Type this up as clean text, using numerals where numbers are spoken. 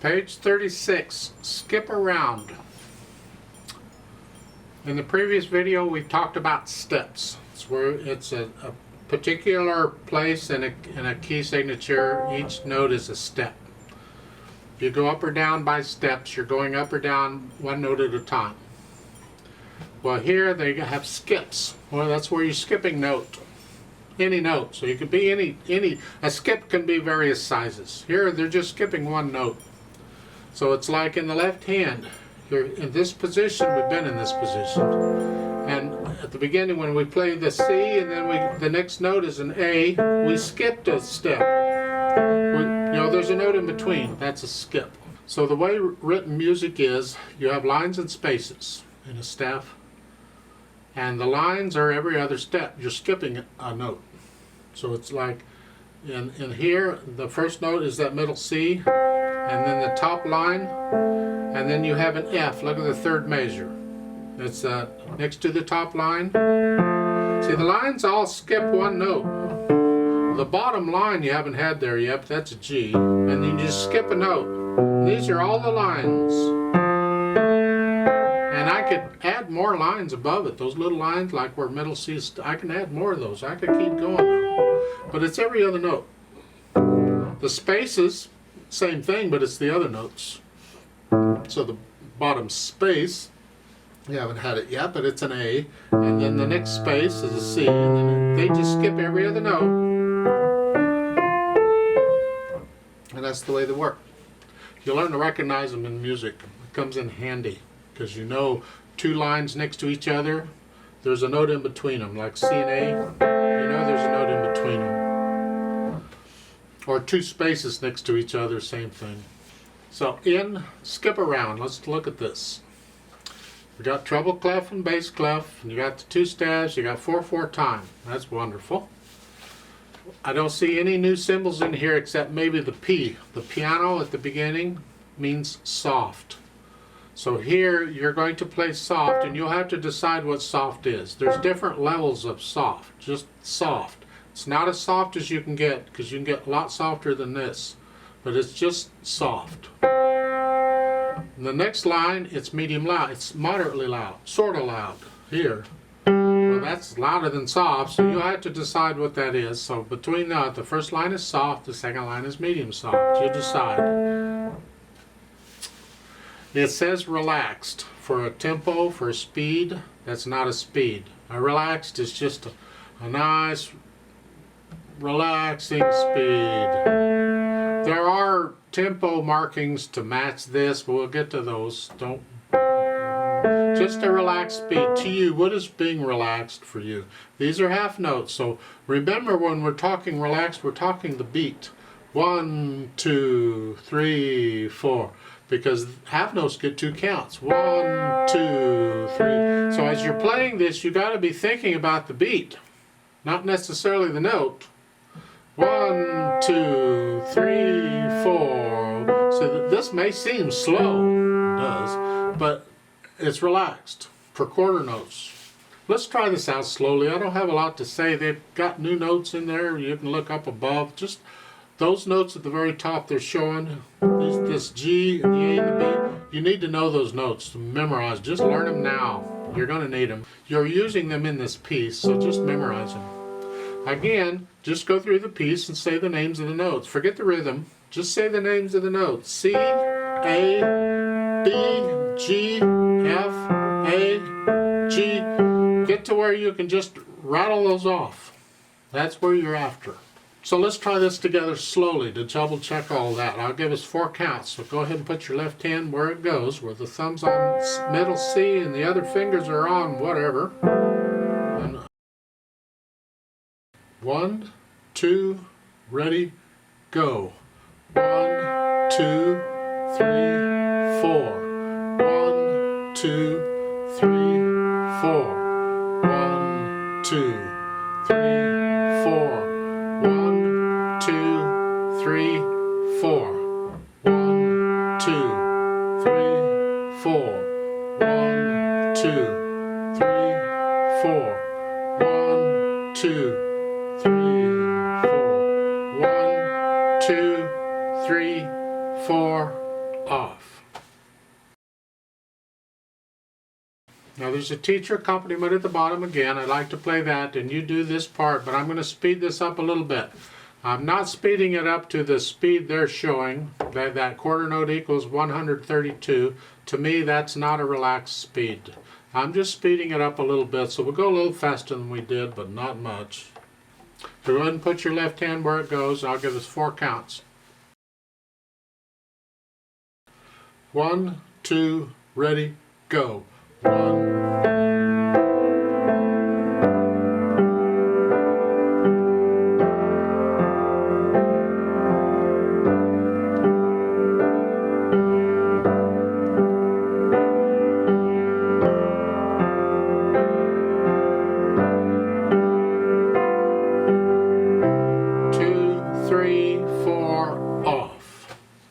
Page 36, skip around. In the previous video we talked about steps. It's where it's a particular place in a key signature. Each note is a step. You go up or down by steps. You're going up or down one note at a time. Well, here they have skips. Well, that's where you're skipping note. Any note. So you could be a skip can be various sizes. Here they're just skipping one note. So it's like in the left hand, you're in this position, we've been in this position. And at the beginning when we play the C and then the next note is an A, we skipped a step. There's a note in between, that's a skip. So the way written music is, you have lines and spaces in a staff. And the lines are every other step, you're skipping a note. So it's like, in here, the first note is that middle C, and then the top line, and then you have an F. Look at the third measure. It's next to the top line. See, the lines all skip one note. The bottom line you haven't had there yet, but that's a G, and then you just skip a note. These are all the lines. And I could add more lines above it. Those little lines, like where middle C is, I can add more of those. I could keep going. But it's every other note. The spaces, same thing, but it's the other notes. So the bottom space, you haven't had it yet, but it's an A, and then the next space is a C, and then they just skip every other note. And that's the way they work. You learn to recognize them in music. It comes in handy, because you know two lines next to each other, there's a note in between them, like C and A, you know there's a note in between them. Or two spaces next to each other, same thing. So in skip around, let's look at this. We got treble clef and bass clef, and you got the two staves, you got 4/4 time. That's wonderful. I don't see any new symbols in here except maybe the P. The piano at the beginning means soft. So here you're going to play soft, and you'll have to decide what soft is. There's different levels of soft, just soft. It's not as soft as you can get, because you can get a lot softer than this, but it's just soft. In the next line, it's medium loud. It's moderately loud, sort of loud. Here, well, that's louder than soft, so you have to decide what that is. So between the first line is soft, the second line is medium soft. You decide. It says relaxed for a tempo, for a speed. That's not a speed. A relaxed is just a nice, relaxing speed. There are tempo markings to match this, but we'll get to those. Just a relaxed speed. To you, what is being relaxed for you? These are half notes, so remember when we're talking relaxed, we're talking the beat. 1, 2, 3, 4. Because half notes get 2 counts. 1, 2, 3. So as you're playing this, you got to be thinking about the beat, not necessarily the note. 1, 2, 3, 4. So this may seem slow, it does, but it's relaxed for quarter notes. Let's try this out slowly. I don't have a lot to say. They've got new notes in there. You can look up above. Just those notes at the very top they're showing, this G and the A and the B, you need to know those notes to memorize. Just learn them now. You're going to need them. You're using them in this piece, so just memorize them. Again, just go through the piece and say the names of the notes. Forget the rhythm. Just say the names of the notes. C, A, B, G, F, A, G. Get to where you can just rattle those off. That's where you're after. So let's try this together slowly to double check all that. I'll give us 4 counts. So go ahead and put your left hand where it goes, where the thumb's on middle C and the other fingers are on whatever. And 1, 2, ready, go. 1, 2, 3, 4. 1, 2, 3, 4. 1, 2, 3, 4. 1, 2, 3, 4. 1, 2, 3, 4. 1, 2, 3, 4. 1, 2, 3, 4. 1, 2, 3, 4. off. Now there's a teacher accompaniment at the bottom again. I like to play that, and you do this part, but I'm going to speed this up a little bit. I'm not speeding it up to the speed they're showing, that quarter note equals 132. To me, that's not a relaxed speed. I'm just speeding it up a little bit, so we'll go a little faster than we did, but not much. So go ahead and put your left hand where it goes. I'll give us 4 counts. 1, 2, ready, go. 1,